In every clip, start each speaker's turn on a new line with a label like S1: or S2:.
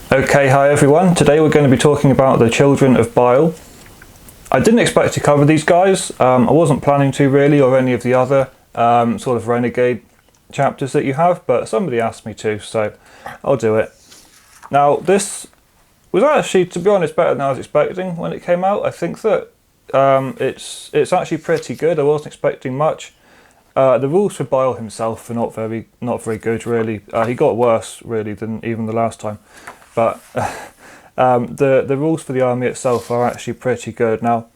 S1: Okay, hi everyone. Today we're going to be talking about the children of Bile. I didn't expect to cover these guys. I wasn't planning to really, or any of the other sort of renegade chapters that you have, but somebody asked me to, so I'll do it. Now this was actually, to be honest, better than I was expecting when it came out. I think that it's actually pretty good. I wasn't expecting much. The rules for Bile himself are not very good really. He got worse really than even the last time, but the rules for the army itself are actually pretty good. Now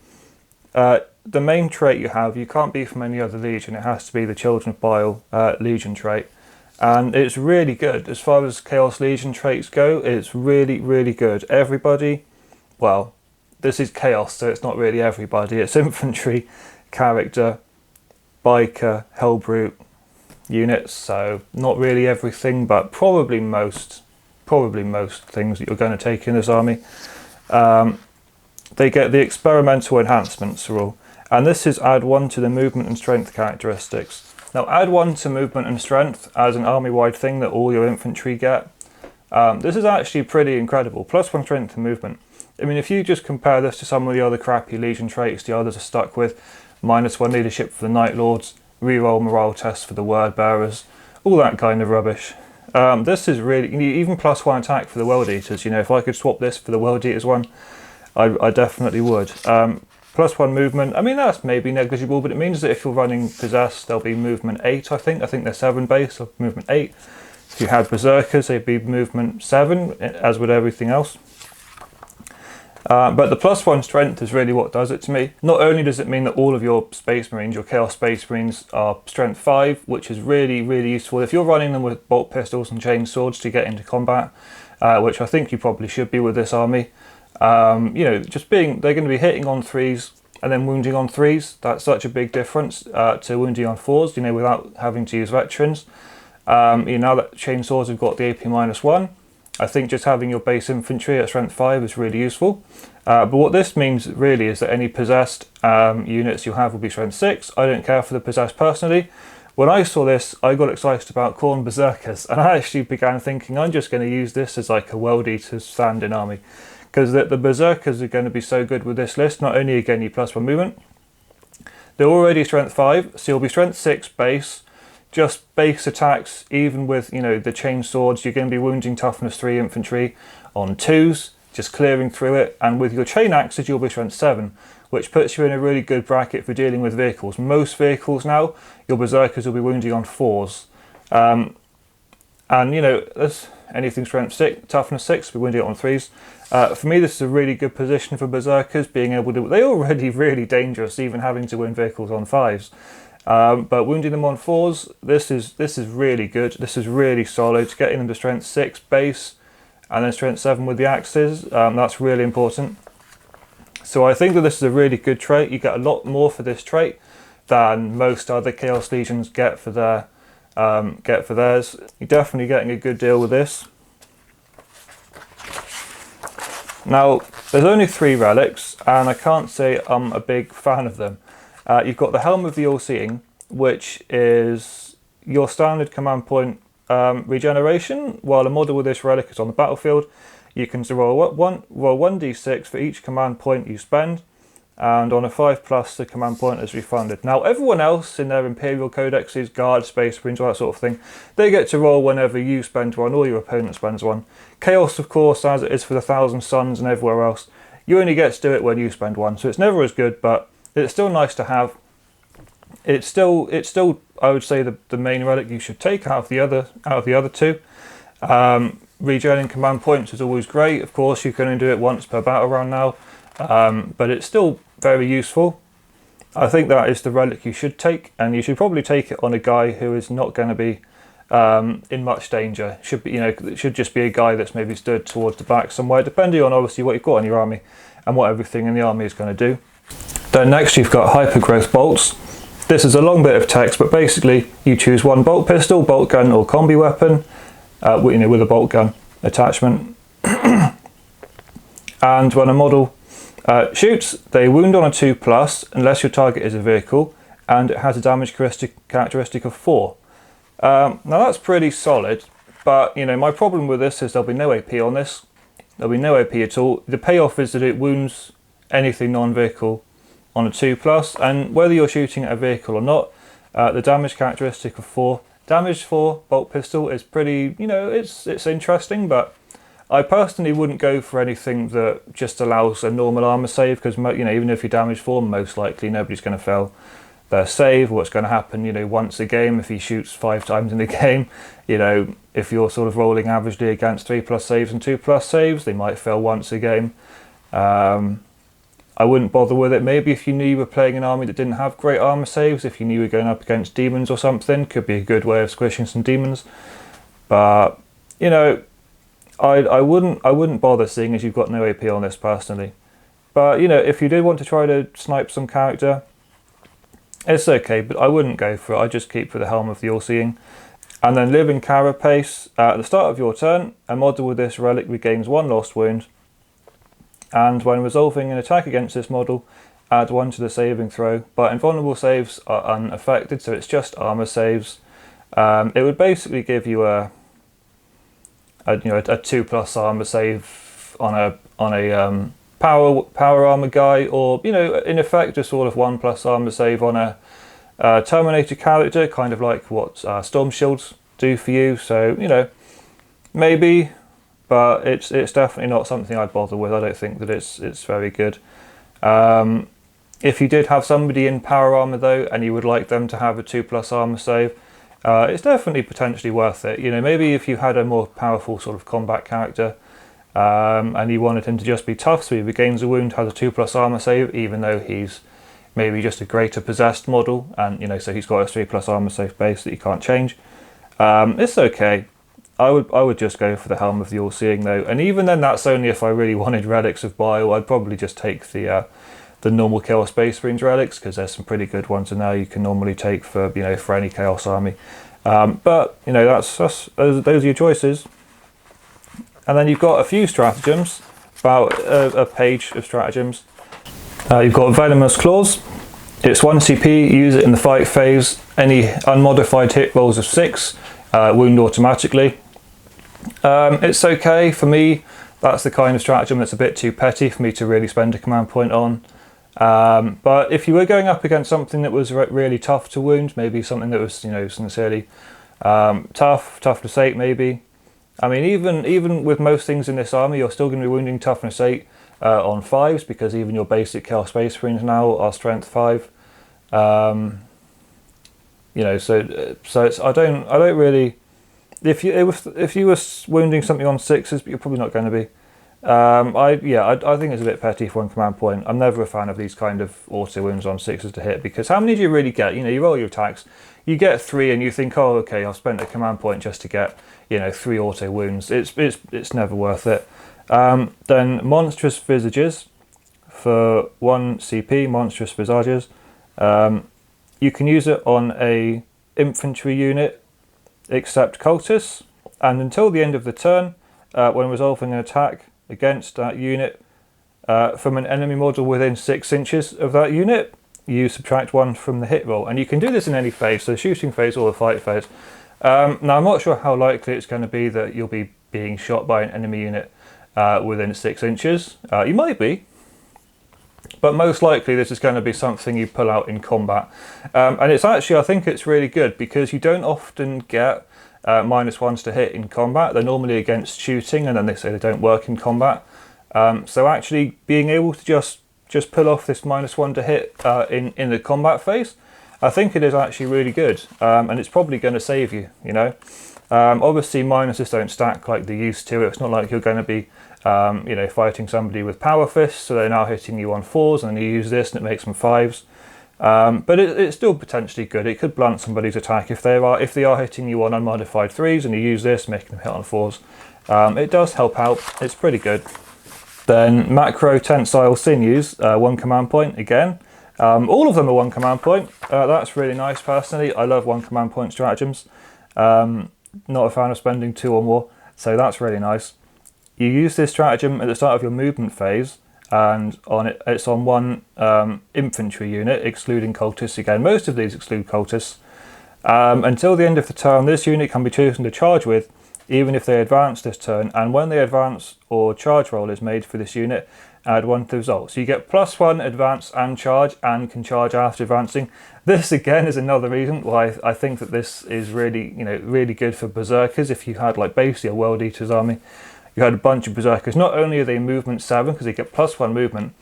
S1: the main trait you can't be from any other legion. It has to be the Children of Bile legion trait, and it's really good as far as Chaos Legion traits go. It's really good. Everybody, well, this is Chaos, so it's not really everybody. It's infantry, character, biker, hellbrute units, so not really everything, but probably most things that you're going to take in this army. They get the experimental enhancements rule, and this is add 1 to the movement and strength characteristics. Now add 1 to movement and strength as an army-wide thing that all your infantry get. This is actually pretty incredible. +1 strength and movement. I mean, if you just compare this to some of the other crappy legion traits the others are stuck with, -1 leadership for the Night Lords, reroll morale tests for the word bearers, all that kind of rubbish. This is really, even +1 attack for the world eaters. You know, if I could swap this for the world eaters one, I definitely would. +1 movement, I mean that's maybe negligible, but it means that if you're running possessed, there'll be movement 8. I think they're 7 base, or movement 8. If you had berserkers, they'd be movement 7, as with everything else. But the +1 strength is really what does it to me. Not only does it mean that all of your Space Marines, your Chaos Space Marines, are strength 5, which is really useful if you're running them with bolt pistols and chain swords to get into combat, which I think you probably should be with this army. You know, they're going to be hitting on 3s and then wounding on 3s. That's such a big difference to wounding on 4s, you know, without having to use veterans. You know, now that chain swords have got the AP -1, I think just having your base infantry at strength 5 is really useful. But what this means really is that any possessed units you have will be strength 6. I don't care for the possessed personally. When I saw this, I got excited about Khorne berserkers, and I actually began thinking I'm just going to use this as like a world eater's stand-in army, because the berserkers are going to be so good with this list. Not only again you +1 movement, they're already strength 5, so you'll be strength 6 base. Just base attacks, even with, you know, the chain swords, you're going to be wounding toughness 3 infantry on 2s, just clearing through it. And with your chain axes, you'll be strength 7, which puts you in a really good bracket for dealing with vehicles. Most vehicles now, your berserkers will be wounding on 4s. And, you know, that's anything strength 6, toughness 6, we're wounding it on 3s. For me, this is a really good position for berserkers, being able to... They're already really dangerous, even having to win vehicles on 5s. But wounding them on 4s, this is really good. This is really solid. Getting them to strength 6 base and then strength 7 with the axes, that's really important. So I think that this is a really good trait. You get a lot more for this trait than most other Chaos Legions get for theirs. You're definitely getting a good deal with this. Now there's only 3 relics, and I can't say I'm a big fan of them. You've got the Helm of the All-Seeing, which is your standard command point regeneration. While a model with this relic is on the battlefield, you can roll 1d6 for each command point you spend, and on a 5+, the command point is refunded. Now everyone else in their Imperial Codexes, Guard, Space Marines, all that sort of thing, they get to roll whenever you spend one or your opponent spends one. Chaos, of course, as it is for the Thousand Suns and everywhere else, you only get to do it when you spend one, so it's never as good, but it's still nice to have. It's still I would say the main relic you should take out of the other 2. Regenerating command points is always great. Of course, you can only do it once per battle round now, but it's still very useful. I think that is the relic you should take, and you should probably take it on a guy who is not going to be in much danger. Should be, you know, it should just be a guy that's maybe stood towards the back somewhere, depending on obviously what you've got in your army and what everything in the army is going to do. Then next you've got hypergrowth bolts. This is a long bit of text, but basically you choose one bolt pistol, bolt gun or combi weapon, you know, with a bolt gun attachment. And when a model shoots, they wound on a 2+ unless your target is a vehicle, and it has a damage characteristic of 4. Now that's pretty solid, but you know, my problem with this is there'll be no AP on this. there'll be no AP at all. The payoff is that it wounds anything non-vehicle on a 2+, and whether you're shooting at a vehicle or not, the damage characteristic of 4. Damage 4 bolt pistol is pretty, it's interesting, but I personally wouldn't go for anything that just allows a normal armor save, because even if you're damage 4, most likely nobody's going to fail their save. What's going to happen, once a game, if he shoots 5 times in the game, if you're sort of rolling averagely against 3+ saves and 2+ saves, they might fail once a game. I wouldn't bother with it. Maybe if you knew you were playing an army that didn't have great armor saves, if you knew you were going up against demons or something, could be a good way of squishing some demons. But I wouldn't bother, seeing as you've got no AP on this personally. But if you did want to try to snipe some character, it's okay, but I wouldn't go for it. I just keep for the Helm of the All-Seeing. And then Living Carapace. At the start of your turn, a model with this relic regains 1 lost wound, and when resolving an attack against this model, add 1 to the saving throw. But invulnerable saves are unaffected, so it's just armor saves. It would basically give you a 2+ armor save on a power armor guy, or in effect a sort of 1+ armor save on a Terminator character, kind of like what Storm Shields do for you. So maybe. But it's definitely not something I'd bother with. I don't think that it's very good. If you did have somebody in power armor though, and you would like them to have a 2+ armor save, it's definitely potentially worth it. Maybe if you had a more powerful sort of combat character, and you wanted him to just be tough, so he regains a wound, has a 2+ armor save, even though he's maybe just a greater possessed model, and so he's got a 3+ armor save base that you can't change. It's okay. I would just go for the Helm of the All-Seeing though, and even then that's only if I really wanted relics of Bile. I'd probably just take the normal Chaos Space Marines relics, because there's some pretty good ones in there you can normally take for for any Chaos army. But those are your choices. And then you've got a few stratagems, about a page of stratagems. You've got Venomous Claws. It's 1 CP, use it in the fight phase. Any unmodified hit rolls of 6 wound automatically. It's okay for me. That's the kind of stratagem that's a bit too petty for me to really spend a command point on. But if you were going up against something that was really tough to wound, maybe something that was sincerely tough to sate maybe. I mean, even with most things in this army, you're still going to be wounding toughness 8 on 5s, because even your basic Chaos Space Marines now are strength 5. So it's, I don't really. If you were wounding something on 6s, but you're probably not going to be. I think it's a bit petty for 1 command point. I'm never a fan of these kind of auto wounds on 6s to hit, because how many do you really get? You roll your attacks, you get 3, and you think, oh, okay, I've spent a command point just to get 3 auto wounds. It's never worth it. Then Monstrous Visages for 1 CP. Monstrous Visages. You can use it on a infantry unit, except cultists, and until the end of the turn, when resolving an attack against that unit from an enemy model within 6 inches of that unit, you subtract 1 from the hit roll. And you can do this in any phase, so the shooting phase or the fight phase. Now I'm not sure how likely it's going to be that you'll be being shot by an enemy unit within 6 inches. You might be, but most likely this is going to be something you pull out in combat. And it's actually, I think it's really good, because you don't often get -1s to hit in combat. They're normally against shooting, and then they say they don't work in combat. So actually being able to just pull off this -1 to hit in the combat phase, I think it is actually really good, and it's probably going to save you. Obviously minuses don't stack like they used to. It's not like you're going to be fighting somebody with power fists, so they're now hitting you on 4s, and then you use this and it makes them 5s. But it's still potentially good. It could blunt somebody's attack if they are hitting you on unmodified 3s, and you use this, making them hit on 4s. It does help out. It's pretty good. Then Macro Tensile Sinews, 1 command point again. All of them are 1 command point. That's really nice personally. I love 1 command point stratagems. Not a fan of spending 2 or more, so that's really nice. You use this stratagem at the start of your movement phase, and it's on 1 infantry unit, excluding cultists again. Most of these exclude cultists. Until the end of the turn, this unit can be chosen to charge with even if they advance this turn, and when the advance or charge roll is made for this unit, add 1 to the result. So you get +1 advance and charge, and can charge after advancing. This again is another reason why I think that this is really, really good for berserkers. If you had like basically a World Eater's army, you had a bunch of berserkers, not only are they movement 7 because they get +1 movement,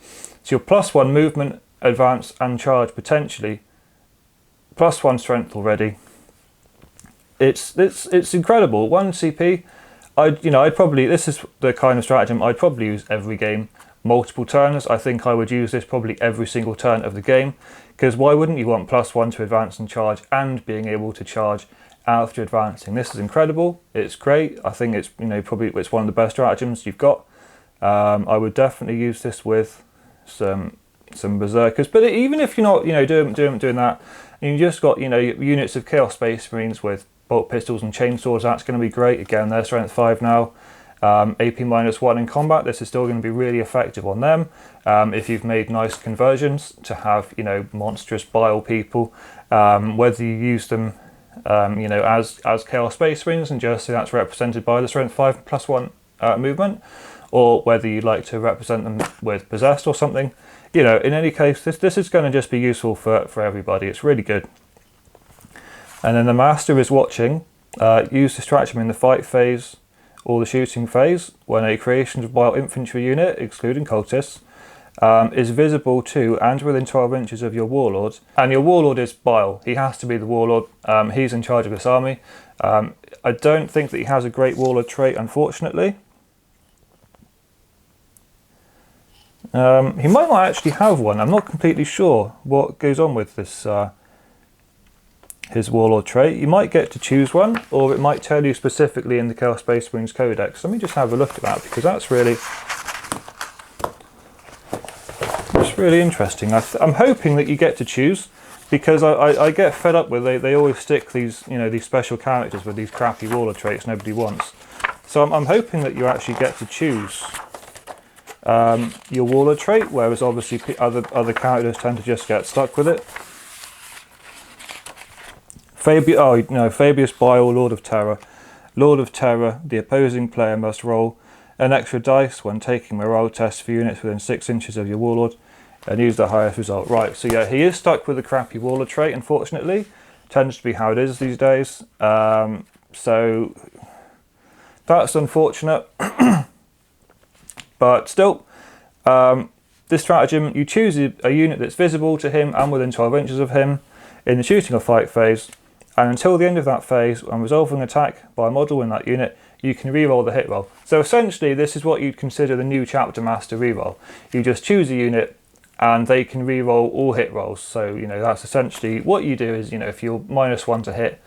S1: so you're +1 movement, advance and charge potentially, +1 strength already. It's incredible. 1 CP. I'd probably, this is the kind of stratagem I'd probably use every game, multiple turns. I think I would use this probably every single turn of the game, because why wouldn't you want +1 to advance and charge and being able to charge after advancing? This is incredible. It's great. I think it's probably it's one of the best stratagems you've got. I would definitely use this with some berserkers, but even if you're not doing that, and you just got units of Chaos Space Marines with bolt pistols and chainsaws, that's going to be great. Again, they're strength 5 now, AP -1 in combat. This is still going to be really effective on them. If you've made nice conversions to have monstrous Bile people, whether you use them as Chaos Space Marines and just say that's represented by the strength 5 +1 movement, or whether you'd like to represent them with possessed or something. In any case, this is going to just be useful for everybody. It's really good. And then the master is watching. Use the stratagem in the fight phase or the shooting phase when a creation of Bile infantry unit, excluding cultists, is visible to and within 12 inches of your warlord. And your warlord is Bile. He has to be the warlord. He's in charge of this army. I don't think that he has a great warlord trait, unfortunately. He might not actually have one. I'm not completely sure what goes on with this his warlord trait. You might get to choose one, or it might tell you specifically in the Chaos Space Marines Codex. Let me just have a look at that, because that's really interesting. I'm hoping that you get to choose, because I get fed up with they always stick these these special characters with these crappy warlord traits nobody wants. So I'm hoping that you actually get to choose your warlord trait, whereas obviously other characters tend to just get stuck with it. Fabius Bile, Lord of Terror. Lord of Terror, the opposing player must roll an extra dice when taking morale tests for units within 6 inches of your warlord and use the highest result. Right, so yeah, he is stuck with the crappy warlord trait, unfortunately. Tends to be how it is these days. So that's unfortunate. But still, this stratagem, you choose a unit that's visible to him and within 12 inches of him in the shooting or fight phase, and until the end of that phase, when resolving an attack by a model in that unit, you can reroll the hit roll. So essentially, this is what you'd consider the new Chapter Master reroll. You just choose a unit, and they can reroll all hit rolls. So that's essentially what you do. Is if you're -1 to hit,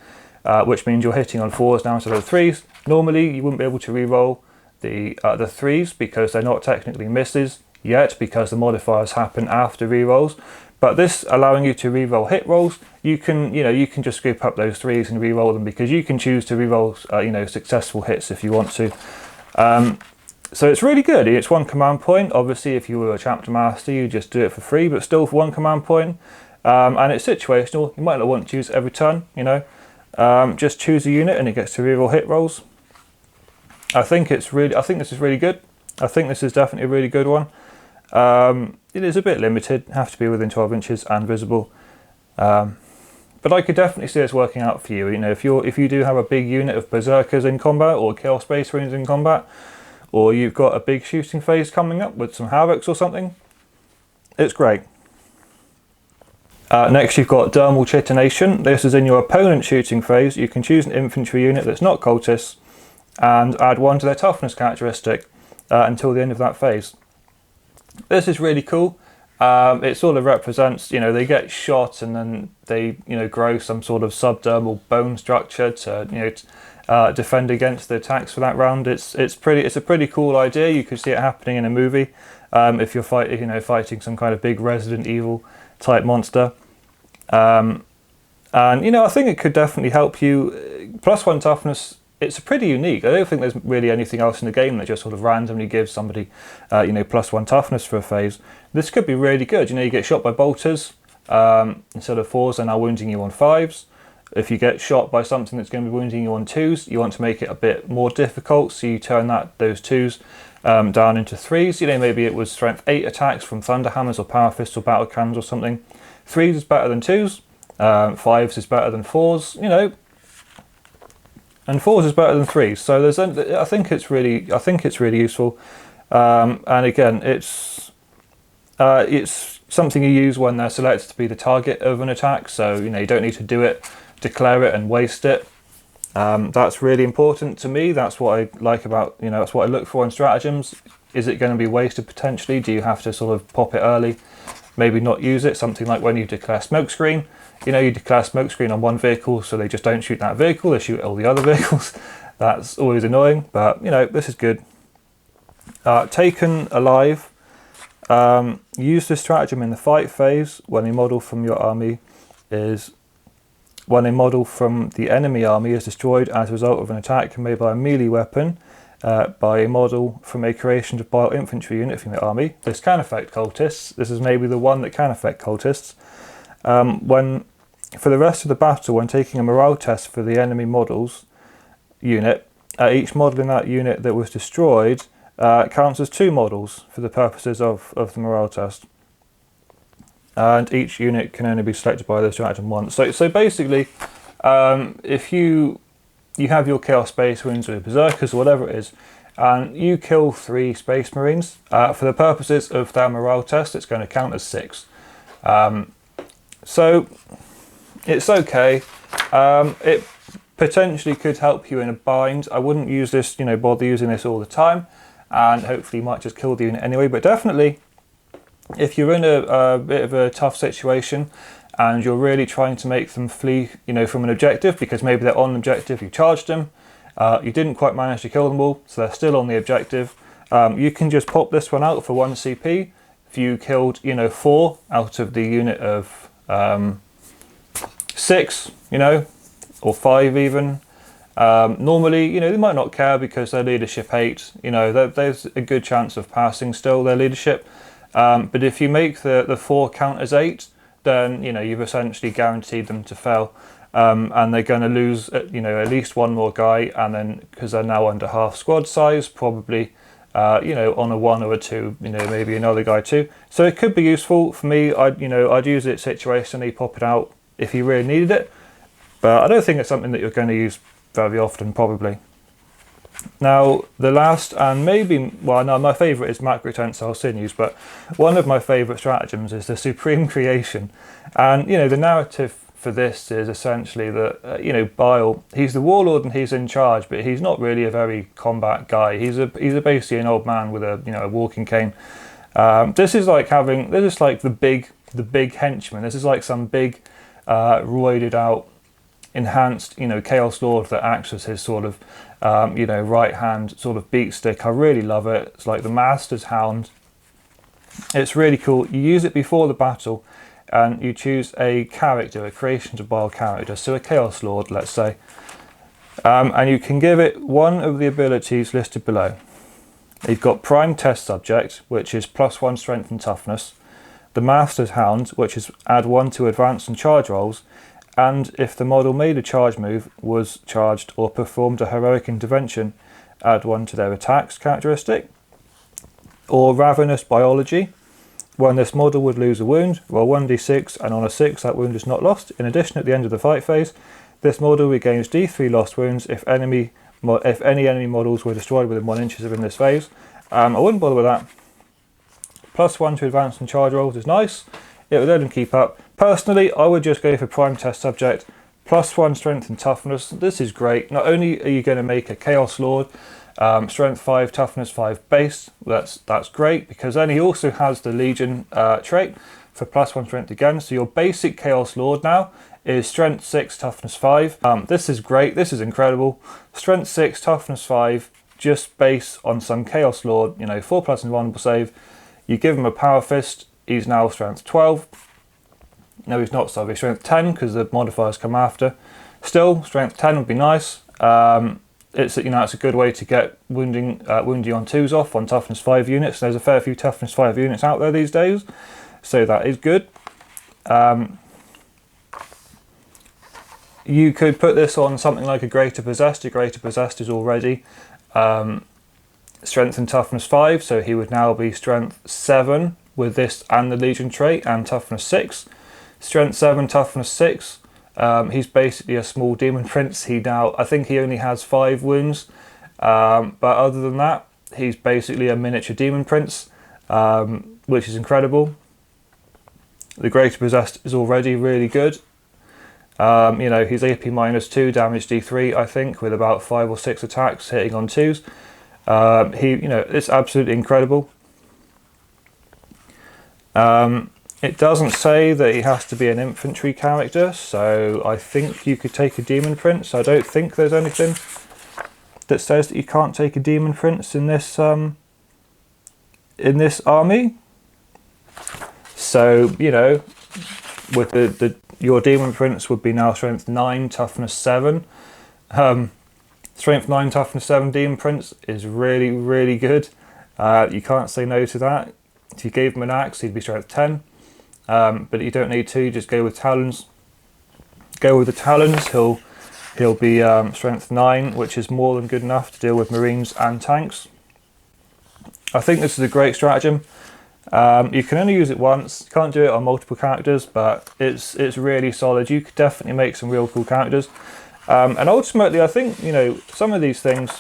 S1: which means you're hitting on 4s now instead of 3s. Normally, you wouldn't be able to reroll the 3s because they're not technically misses yet, because the modifiers happen after rerolls. But this allowing you to reroll hit rolls, you can just scoop up those 3s and reroll them, because you can choose to reroll successful hits if you want to. So it's really good. It's 1 command point. Obviously, if you were a Chapter Master, you just do it for free, but still for 1 command point. And it's situational. You might not want to use it every turn. Just choose a unit and it gets to reroll hit rolls. I think this is really good. I think this is definitely a really good one. It is a bit limited, have to be within 12 inches and visible. But I could definitely see this working out for you. If you do have a big unit of berserkers in combat, or Chaos Space Marines in combat, or you've got a big shooting phase coming up with some Havocs or something, it's great. Next you've got Dermal Chitination. This is in your opponent's shooting phase. You can choose an infantry unit that's not cultists and add 1 to their toughness characteristic until the end of that phase. This is really cool. It sort of represents, they get shot and then they, grow some sort of subdermal bone structure to, defend against the attacks for that round. It's a pretty cool idea. You could see it happening in a movie if you're fighting some kind of big Resident Evil type monster. And I think it could definitely help you. +1 toughness. It's pretty unique. I don't think there's really anything else in the game that just sort of randomly gives somebody, +1 toughness for a phase. This could be really good. You get shot by bolters instead of 4s, they're now wounding you on 5s. If you get shot by something that's going to be wounding you on 2s, you want to make it a bit more difficult, so you turn those 2s down into 3s. You know, maybe it was strength 8 attacks from thunder hammers or power fists or battle cannons or something. 3s is better than 2s, 5s is better than 4s, you know, and 4s is better than 3s. So I think it's really useful. And again, it's something you use when they're selected to be the target of an attack. So, you know, you don't need to do it, declare it and waste it. That's really important to me. That's what I like about, you know, that's what I look for in stratagems. Is it going to be wasted potentially? Do you have to sort of pop it early? Maybe not use it. Something like when you declare smokescreen. You know, you declare smokescreen on one vehicle, so they just don't shoot that vehicle, they shoot all the other vehicles. That's always annoying, but, you know, this is good. Taken alive. Use this stratagem in the fight phase when a model from your army is... When a model from the enemy army is destroyed as a result of an attack made by a melee weapon by a model from a creation of Bile infantry unit from your army. This can affect cultists. This is maybe the one that can affect cultists. For the rest of the battle, when taking a morale test for the enemy model's unit, each model in that unit that was destroyed counts as 2 models for the purposes of the morale test. And each unit can only be selected by the stratagem once. So basically, if you have your Chaos Space Marines or your Berserkers or whatever it is, and you kill 3 Space Marines, for the purposes of that morale test, it's going to count as 6. So it's okay. It potentially could help you in a bind. I wouldn't use this, you know, bother using this all the time, and hopefully you might just kill the unit anyway. But definitely, if you're in a bit of a tough situation and you're really trying to make them flee, you know, from an objective, because maybe they're on an objective, you charged them, you didn't quite manage to kill them all, so they're still on the objective, you can just pop this one out for 1 CP. If you killed, you know, 4 out of the unit of 6, you know, or 5 even, normally, you know, they might not care because they're leadership 8, you know, there's a good chance of passing still their leadership. But if you make the 4 count as 8, then, you know, you've essentially guaranteed them to fail. And they're going to lose, you know, at least 1 more guy. And then, because they're now under half squad size, probably, you know, on a 1 or a 2, you know, maybe another guy too. So it could be useful for me. I'd use it situationally, pop it out if you really needed it. But I don't think it's something that you're going to use very often, probably. Now, the last and maybe, well, no, my favourite is macrotensile sinews, but one of my favourite stratagems is the Supreme Creation. And, you know, the narrative for this is essentially that, you know, Bile, he's the warlord and he's in charge, but he's not really a very combat guy. He's basically an old man with a, you know, a walking cane. This is like the big henchman. This is like some big, roided out, enhanced, you know, Chaos Lord that acts as his sort of, you know, right hand sort of beat stick. I really love it. It's like the Master's Hound. It's really cool. You use it before the battle and you choose a character, a creation to Bile character, so a Chaos Lord, let's say, and you can give it one of the abilities listed below. You've got Prime Test Subject, which is +1 strength and toughness, the Master's Hound, which is add 1 to advance and charge rolls, and if the model made a charge move, was charged, or performed a heroic intervention, add 1 to their attacks characteristic. Or Ravenous Biology. When this model would lose a wound, roll 1d6, and on a 6 that wound is not lost. In addition, at the end of the fight phase, this model regains d3 lost wounds if any enemy models were destroyed within 1 inch of in this phase. I wouldn't bother with that. +1 to advance and charge rolls is nice. It would let them keep up. Personally, I would just go for Prime Test Subject, +1 strength and toughness. This is great. Not only are you going to make a Chaos Lord, strength 5, toughness 5 base, that's great, because then he also has the Legion trait for +1 strength again. So your basic Chaos Lord now is strength 6, toughness 5. This is great. This is incredible. Strength 6, toughness 5, just base on some Chaos Lord, you know, 4+ and 1 save. You give him a Power Fist, he's now strength 12. No, he's not, sorry, strength 10 because the modifiers come after. Still, strength 10 would be nice. It's, you know, it's a good way to get wounding on 2s off on toughness 5 units. There's a fair few toughness 5 units out there these days, so that is good. You could put this on something like a Greater Possessed. A Greater Possessed is already Strength and Toughness 5, so he would now be Strength 7 with this and the Legion trait, and Toughness 6. Strength 7, Toughness 6. He's basically a small Demon Prince. I think he only has 5 wounds, but other than that, he's basically a miniature Demon Prince, which is incredible. The Greater Possessed is already really good. You know, he's AP -2, damage D3, I think, with about 5 or 6 attacks hitting on 2s. You know, it's absolutely incredible. It doesn't say that he has to be an infantry character, so I think you could take a Demon Prince. I don't think there's anything that says that you can't take a Demon Prince in this army. So, you know, with your Demon Prince would be now Strength 9, Toughness 7. Strength 9, Toughness 7 Demon Prince is really, really good. You can't say no to that. If you gave him an axe, he'd be Strength 10. But you don't need to, you just go with Talons. Go with the Talons, he'll be Strength 9, which is more than good enough to deal with Marines and tanks. I think this is a great stratagem. You can only use it once, you can't do it on multiple characters, but it's really solid. You could definitely make some real cool characters. And ultimately, I think, you know, some of these things,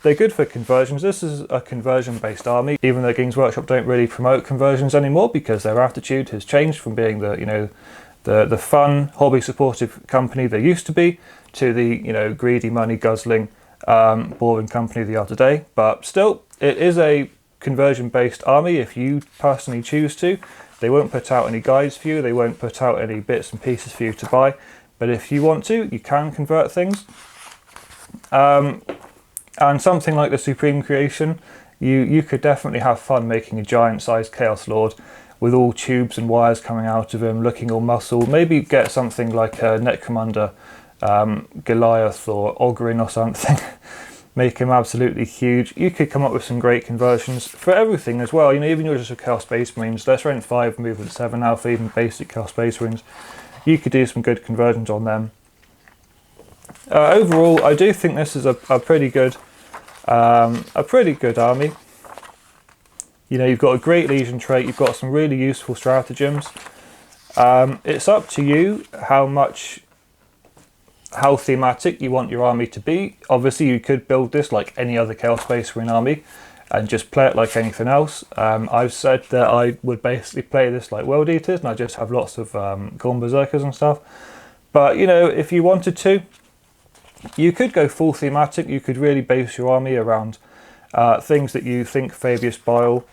S1: they're good for conversions. This is a conversion-based army, even though Games Workshop don't really promote conversions anymore because their attitude has changed from being the fun, hobby-supportive company they used to be to the, you know, greedy, money-guzzling, boring company they are today. But still, it is a conversion-based army if you personally choose to. They won't put out any guides for you. They won't put out any bits and pieces for you to buy. But if you want to, you can convert things. And something like the Supreme Creation, you could definitely have fun making a giant-sized Chaos Lord with all tubes and wires coming out of him, looking all muscle. Maybe get something like a Necromunda Goliath or Ogrin or something. Make him absolutely huge. You could come up with some great conversions for everything as well. You know, even just a Chaos Space Marines, they're Strength 5, movement 7 now for even basic Chaos Space Marines. You could do some good conversions on them. Overall, I do think this is a pretty good army. You know, you've got a great Legion trait, you've got some really useful stratagems. It's up to you how thematic you want your army to be. Obviously, you could build this like any other Chaos Space Marine army and just play it like anything else. I've said that I would basically play this like World Eaters and I just have lots of Gorn Berserkers and stuff. But, you know, if you wanted to, you could go full thematic. You could really base your army around things that you think Fabius Bile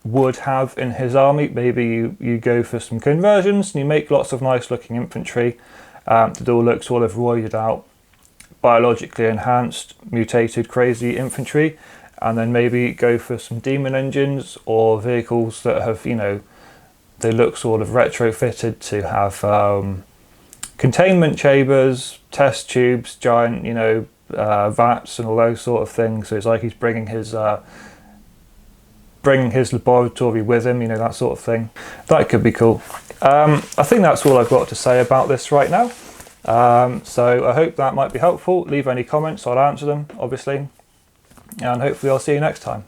S1: would have in his army. Maybe you go for some conversions and you make lots of nice looking infantry that all looks sort of roided out, biologically enhanced, mutated, crazy infantry, and then maybe go for some demon engines or vehicles that have, you know, they look sort of retrofitted to have containment chambers, test tubes, giant, you know, vats and all those sort of things. So it's like he's bringing his laboratory with him, you know, that sort of thing. That could be cool. I think that's all I've got to say about this right now. So I hope that might be helpful. Leave any comments, I'll answer them, obviously. And hopefully I'll see you next time.